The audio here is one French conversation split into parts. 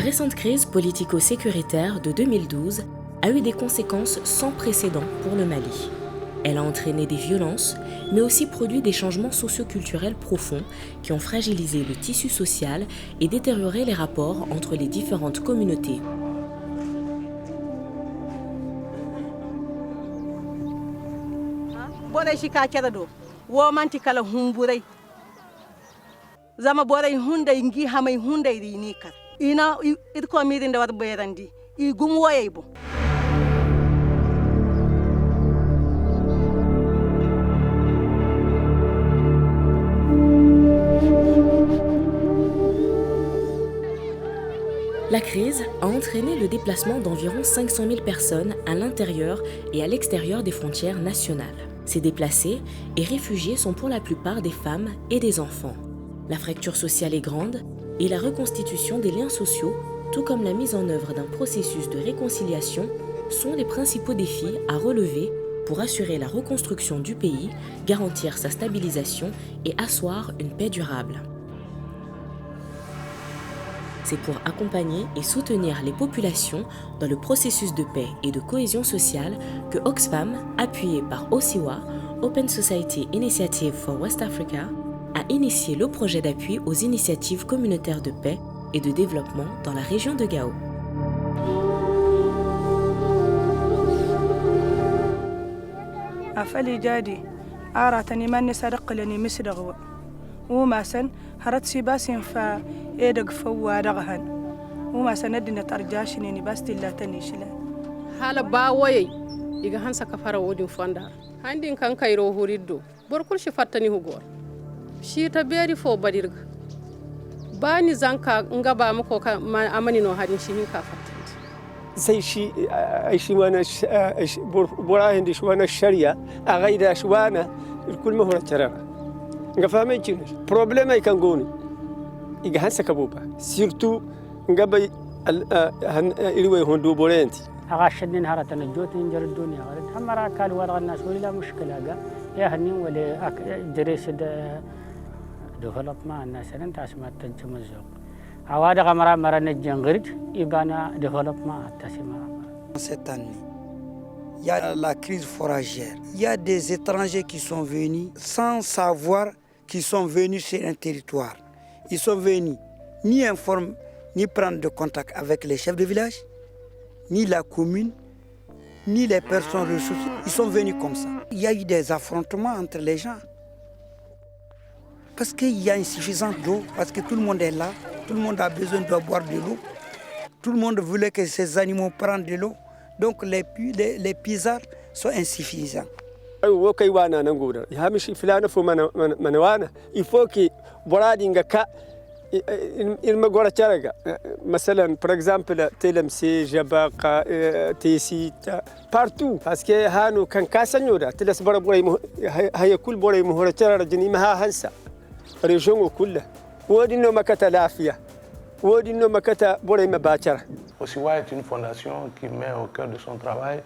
La récente crise politico-sécuritaire de 2012 a eu des conséquences sans précédent pour le Mali. Elle a entraîné des violences, mais aussi produit des changements socio-culturels profonds qui ont fragilisé le tissu social et détérioré les rapports entre les différentes communautés. La crise a entraîné le déplacement d'environ 500 000 personnes à l'intérieur et à l'extérieur des frontières nationales. Ces déplacés et réfugiés sont pour la plupart des femmes et des enfants. La fracture sociale est grande et la reconstitution des liens sociaux, tout comme la mise en œuvre d'un processus de réconciliation, sont les principaux défis à relever pour assurer la reconstruction du pays, garantir sa stabilisation et asseoir une paix durable. C'est pour accompagner et soutenir les populations dans le processus de paix et de cohésion sociale que Oxfam, appuyé par OSIWA, Open Society Initiative for West Africa, a initié le projet d'appui aux initiatives communautaires de paix et de développement dans la région de Gao. هرت سيباسين فا إيدق فوا دغهن وما سندنا ترجاشني باستي لا تنيشلا hala ba waye iga hansa ka fara wodin fonda handin kan kairo huriddo borkul shi fattani hugor shi ta beri fo badirga bani zanka ngaba mako amani no hadin shi ka fattani زي شي وانا بوراه عندي شوانا الشريعه غير شوانا الكل ما هو ترى ngafahame ikintu problème ikangoni igahansa kabuba surtout ngabe iliwe hondo borenti agashadin haratan jotin jar dunya warid hamara kal wala الناس ولا مشكله يا هني ولا جريس development الناس انت اسمع تجمزق عواد غمرا مرن جنغرد يبانا development تسمع cette année. Il y a la crise foragère. Il y a des étrangers qui sont venus sans savoir qu'ils sont venus sur un territoire. Ils sont venus ni informer, ni prendre de contact avec les chefs de village, ni la commune, ni les personnes ressources. Ils sont venus comme ça. Il y a eu des affrontements entre les gens. Parce qu'il y a insuffisance d'eau, parce que tout le monde est là, tout le monde a besoin de boire de l'eau. Tout le monde voulait que ces animaux prennent de l'eau. Donc les puisards sont insuffisants. Il faut que par exemple TLMC, Jabaka, TC, partout. Parce que Hanu kan Kasanyura, Teles Baraboy, Hayakul Boy, Muhorachara, Jenimaha Hansa, région au Kula, Wodino Makata Lafia, Wodino Makata Boy Mabachar. OSIWA est une fondation qui met au cœur de son travail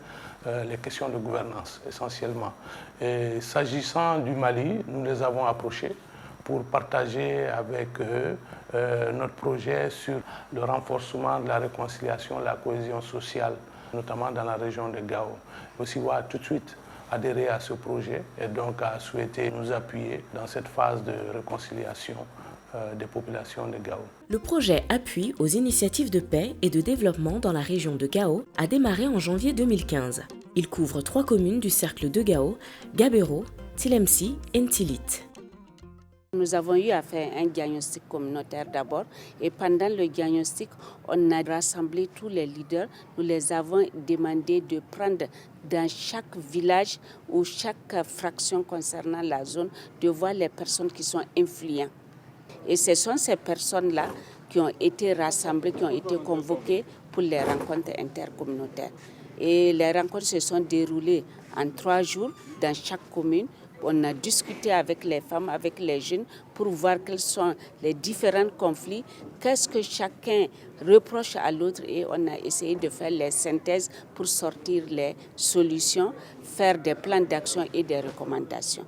les questions de gouvernance essentiellement. Et s'agissant du Mali, nous les avons approchés pour partager avec eux notre projet sur le renforcement de la réconciliation, la cohésion sociale, notamment dans la région de Gao. OSIWA a tout de suite adhéré à ce projet et donc a souhaité nous appuyer dans cette phase de réconciliation des populations de Gao. Le projet Appui aux initiatives de paix et de développement dans la région de Gao a démarré en janvier 2015. Il couvre 3 communes du cercle de Gao, Gabero, Tilemsi et Ntilit. Nous avons eu à faire un diagnostic communautaire d'abord et pendant le diagnostic, on a rassemblé tous les leaders. Nous les avons demandé de prendre dans chaque village ou chaque fraction concernant la zone, de voir les personnes qui sont influentes. Et ce sont ces personnes-là qui ont été rassemblées, qui ont été convoquées pour les rencontres intercommunautaires. Et les rencontres se sont déroulées en 3 jours dans chaque commune. On a discuté avec les femmes, avec les jeunes, pour voir quels sont les différents conflits, qu'est-ce que chacun reproche à l'autre, et on a essayé de faire les synthèses pour sortir les solutions, faire des plans d'action et des recommandations.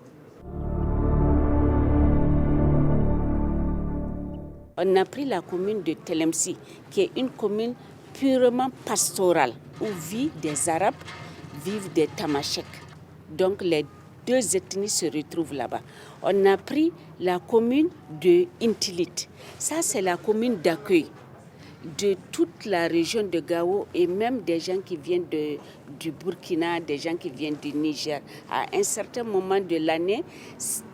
On a pris la commune de Telemsi, qui est une commune purement pastorale, où vivent des Arabes, vivent des Tamasheks. Donc les deux ethnies se retrouvent là-bas. On a pris la commune de Intilit. Ça, c'est la commune d'accueil de toute la région de Gao et même des gens qui viennent du Burkina, des gens qui viennent du Niger. À un certain moment de l'année,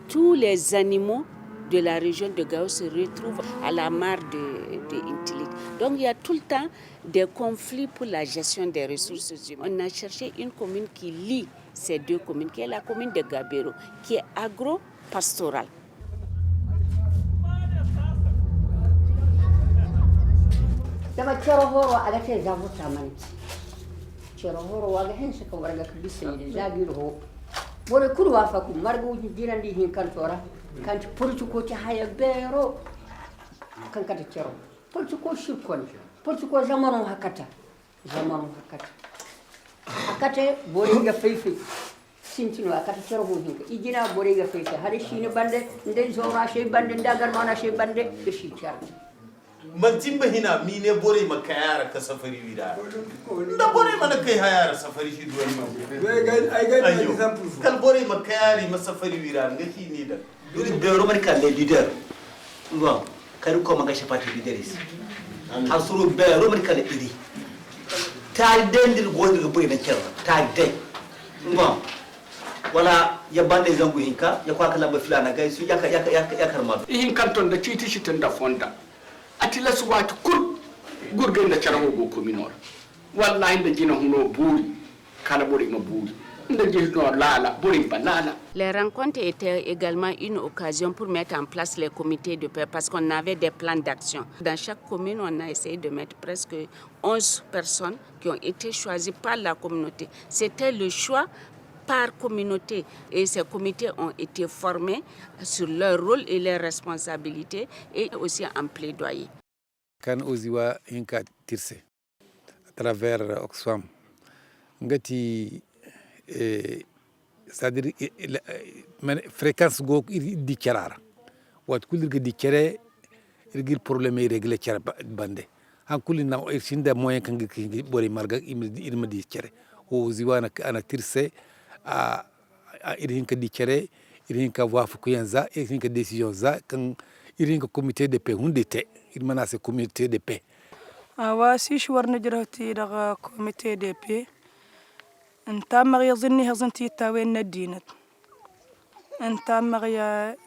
tous les animaux de la région de Gao se retrouvent à la mare de Intilit. Donc il y a tout le temps des conflits pour la gestion des ressources humaines. On a cherché une commune qui lie ces deux communes, qui est la commune de Gabero, qui est agro-pastorale. dama cero horo aga te zabu tamanti cero horo waga hen se ko warga ko bisayde zagir ho bore kul wa fa ko margo jirandi hin kantora kanti portu ko ci haya bero kan kata cero portu ko shirkon portu ko zamanu hakata akate bore ga feife sintino akata cero ho hin ijina bore ga feife hade shine bande nden zora she bande dagar mana she bande be shi char mantimba hina mine bore makayara ka safari wida da bore mana kai hayara safari shi duwan ai ga example kal bore makayari ma safari wida ngaki ni da duri be romar kan le leader bon kar ko maga shafati leaderis har suru be romar kan iri ta dendil godir bore na kerra ta dai bon wala ya bande zangu hinka ya kwa kala ba filana gai su ya karma ihin kanton da citi shi tunda fonda atila suwati kur gurgen da charango go communor wallahi nda jina huno buri kala buri ma buri nda jino lala buri banana. Les rencontres étaient également une occasion pour mettre en place les comités de paix parce qu'on avait des plans d'action. Dans chaque commune, on a essayé de mettre presque 11 personnes qui ont été choisies par la communauté. C'était le choix par communauté et ces comités ont été formés sur leur rôle et leurs responsabilités et aussi en plaidoyer. Kan oziwa inka tirse à travers Oxfam ngati c'est-à-dire fréquence go di kerara wat kulir di kere irgir problème régler kere bande han kulina irsinda moyen kan gi bori marga irma di kere oziwa ana tirse a irin ka dikere irin ka wafu kuyanza irin ka décision za kan irin ka comité de paix hundete irin mana se comité de paix awasi shwarna jirati daga comité de paix انت ما يظني هزنتي تاوين ندينت انت ما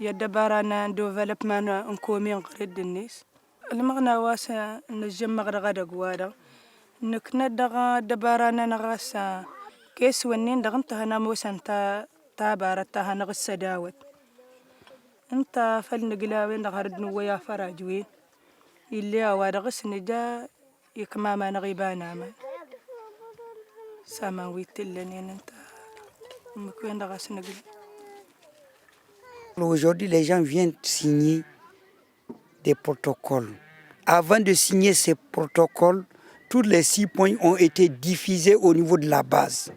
يا دبارنا ديفلوبمنت انكومي غرد الناس المغنى واسا نجمع غدا قوادا نكنا دغا دبارنا نغاسا كيس ونين دغنتها ناموس انت تابارتها نغس داوت انت فلنقلاوين دغرد نويا فراجوين اللي اوادغس نجا يكماما نغيبانا ما ساما ويتلنين انت مكوين دغس نقل. Aujourd'hui, les gens viennent signer des protocoles. Avant de signer ces protocoles, tous les 6 points ont été diffusés au niveau de la base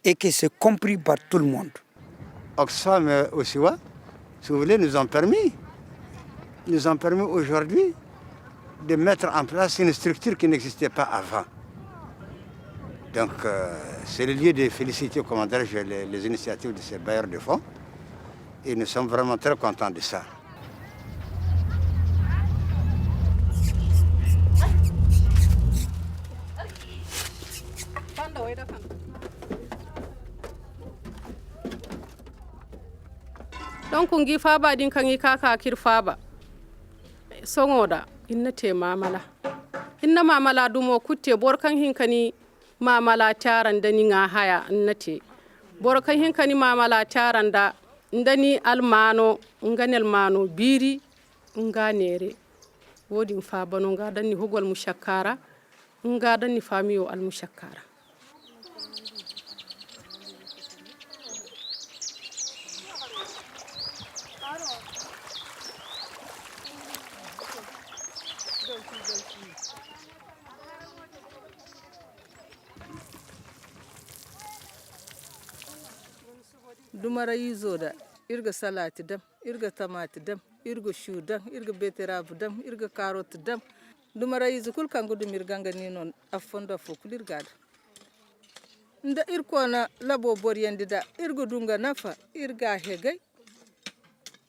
et que c'est compris par tout le monde. Oxfam aussi, si vous voulez, nous ont permis aujourd'hui de mettre en place une structure qui n'existait pas avant. Donc, c'est le lieu de féliciter, comment dirais-je, les initiatives de ces bailleurs de fonds. Et nous sommes vraiment très contents de ça. Donc kungi faba din kan yi kaka kir faba songoda inna te mamala inna mamala dumo kutte borkan hinkani mamala taran da ni nga haya innate borkan hinkani mamala taran da ndani almano nganel mano biri nganere wodi faba no ngadan ni hugol mushakkara ngadan ni famiyo al mushakkara. dumara yizo da irga salati dam irga tamati dam irgo shu dam irgo beterabu dam irgo carrot dam dumara izukul kango dumir ganga ni non afondo fo kulir gada nda irkona labo boryandi da irgo dunga nafa irga hegay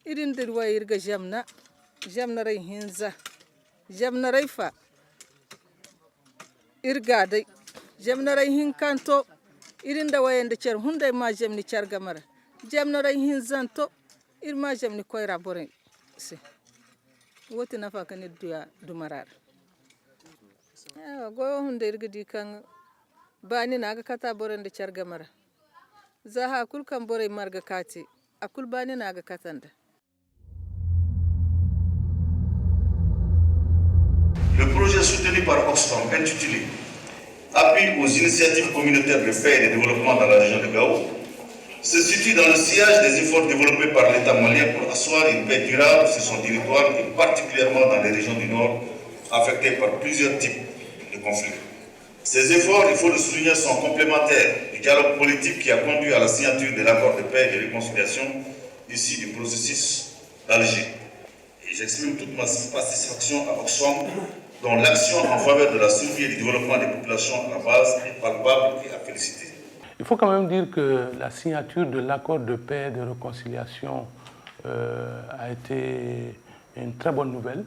irin dirwa irga jamna rai hinza jamna rai fa irga dai jamna rai hin kanto irin da wayanda cer hunday ma jamni cer gamara jamna rai hinzanto irma jamni koyra boren se woti nafa kan duya dumarar go hunde irga dikan bani naga kata boren da cer gamara zaha kul kan bore marga kati akul bani naga katanda. Le projet soutenu par Oxfam intitulé Appui aux initiatives communautaires de paix et de développement dans la région de Gao se situe dans le sillage des efforts développés par l'État malien pour asseoir une paix durable sur son territoire et particulièrement dans les régions du Nord affectées par plusieurs types de conflits. Ces efforts, il faut le souligner, sont complémentaires du dialogue politique qui a conduit à la signature de l'accord de paix et de réconciliation issu du processus d'Alger. Et j'exprime toute ma satisfaction à Oxfam, dont l'action en faveur de la survie et du développement des populations à la base est palpable et à féliciter. Il faut quand même dire que la signature de l'accord de paix et de réconciliation a été une très bonne nouvelle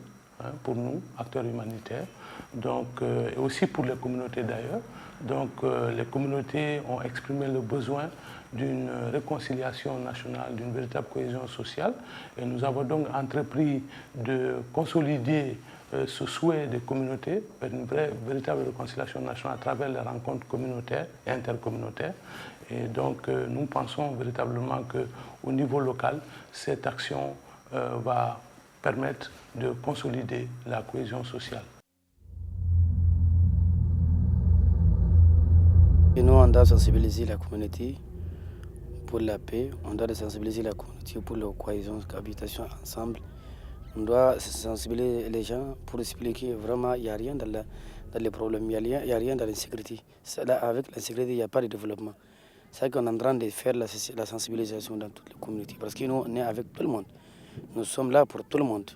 pour nous, acteurs humanitaires, donc, et aussi pour les communautés d'ailleurs. Donc les communautés ont exprimé le besoin d'une réconciliation nationale, d'une véritable cohésion sociale. Et nous avons donc entrepris de consolider ce souhait des communautés vers une véritable réconciliation nationale à travers les rencontres communautaires et intercommunautaires. Et donc nous pensons véritablement qu'au niveau local, cette action va permettre de consolider la cohésion sociale. Et nous, on doit sensibiliser la communauté pour la paix, on doit sensibiliser la communauté pour la cohésion, l'habitation ensemble. On doit sensibiliser les gens pour expliquer vraiment qu'il n'y a rien dans les problèmes, il n'y a rien dans l'insécurité. Avec l'insécurité, il n'y a pas de développement. C'est qu'on est en train de faire la sensibilisation dans toutes les communautés. Parce que nous, on est avec tout le monde. Nous sommes là pour tout le monde.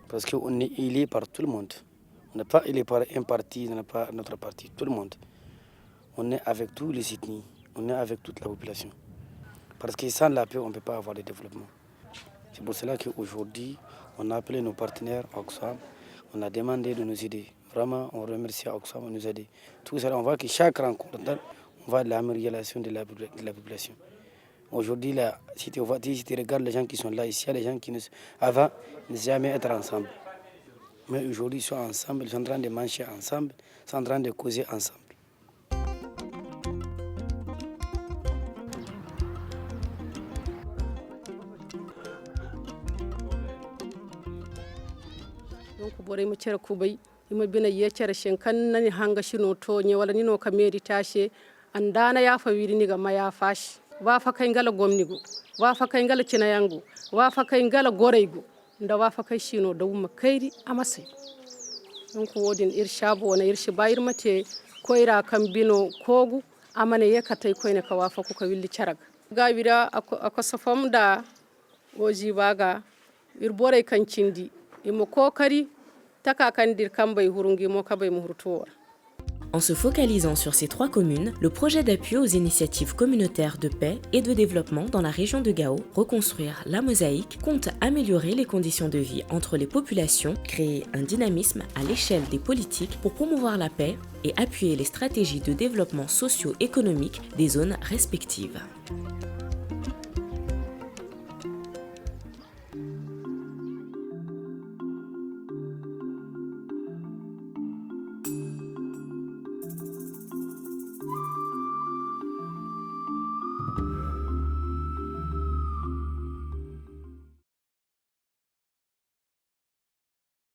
Parce qu'on est élu par tout le monde. On n'est pas élu par un parti, on n'est pas notre parti, tout le monde. On est avec tous les ethnies, on est avec toute la population. Parce que sans la paix, on ne peut pas avoir de développement. C'est pour cela qu'aujourd'hui, on a appelé nos partenaires Oxfam, on a demandé de nous aider. Vraiment, on remercie Oxfam de nous aider. Tout ça, on voit que chaque rencontre, on voit l'amélioration de la population. Aujourd'hui, si tu regardes les gens qui sont là, ici, il y a des gens qui avant ne jamais être ensemble. Mais aujourd'hui, ils sont ensemble, ils sont en train de manger ensemble, ils sont en train de causer ensemble. donc bore mu cere kubay ima bina ye cere shenkan nani hanga shino to nye wala nino ka meri tashe andana ya fa wiri ni ga maya fashi wa fa kai ngala gomnigo wa fa kai ngala cinayango wa fa kai ngala goreygo nda wa fa kai shino da wuma kairi amasai donc wodin irshabo wona irshi bayir mate koira kam bino kogu amane yekatay koyne ka wa fa ko willi caraga gawira akosofom da oji baga ir bore kan cindi imo kokari taka kandir kambay hurungi mo kabay mo hurtuwa. En se focalisant sur ces 3 communes, le projet d'appui aux initiatives communautaires de paix et de développement dans la région de Gao, Reconstruire la Mosaïque, compte améliorer les conditions de vie entre les populations, créer un dynamisme à l'échelle des politiques pour promouvoir la paix et appuyer les stratégies de développement socio-économique des zones respectives.